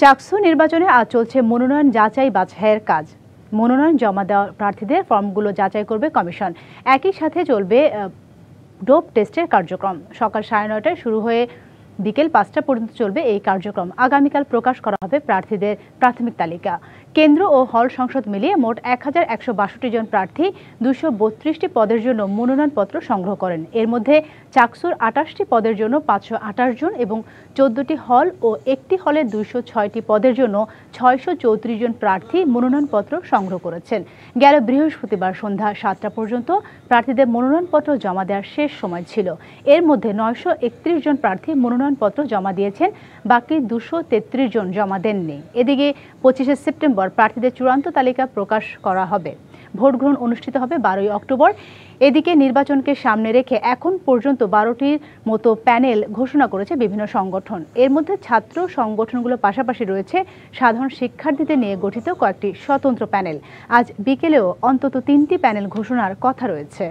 চাকসু নির্বাচনে আজ চলছে মনোনয়ন যাচাই বাছাইয়ের কাজ। মনোনয়ন জমা দেওয়া প্রার্থীদের ফর্মগুলো যাচাই করবে কমিশন। একই সাথে চলবে ডোপ টেস্টের কার্যক্রম। সকাল 9:30টায় শুরু হয়ে বিকেল 5টা পর্যন্ত চলবে এই কার্যক্রম। আগামীকাল প্রকাশ করা হবে প্রার্থীদের প্রাথমিক তালিকা। কেন্দ্র ও হল সংসদ মিলিয়ে মোট 1162 জন প্রার্থী 232টি পদের জন্য মনোনয়নপত্র সংগ্রহ করেন। এর মধ্যে চাকসুর 28টি পদের জন্য 528 জন এবং 14টি হল ও একটি হলে 206টি পদের জন্য 634 জন প্রার্থী মনোনয়নপত্র সংগ্রহ করেছেন। গেল বৃহস্পতিবার সন্ধ্যা 7টা পর্যন্ত প্রার্থীদের মনোনয়নপত্র জমা দেওয়ার শেষ সময় ছিল। এর মধ্যে 931 জন প্রার্থী মনোনয়নপত্র জমা দিয়েছেন, বাকি 233 জন জমা দেননি। এদিকে 25শে সেপ্টেম্বর প্রার্থীদের চূড়ান্ত তালিকা প্রকাশ করা হবে। ভোট গ্রহণ অনুষ্ঠিত হবে 12ই অক্টোবর। এদিকে নির্বাচনকে সামনে রেখে এখন পর্যন্ত 12টির মতো প্যানেল ঘোষণা করেছে বিভিন্ন সংগঠন। এর মধ্যে ছাত্র সংগঠনগুলোর পাশাপাশি রয়েছে সাধারণ শিক্ষার্থীদের নিয়ে গঠিত কয়েকটি স্বতন্ত্র প্যানেল। আজ বিকেলেও অন্তত 3টি প্যানেল ঘোষণার কথা রয়েছে।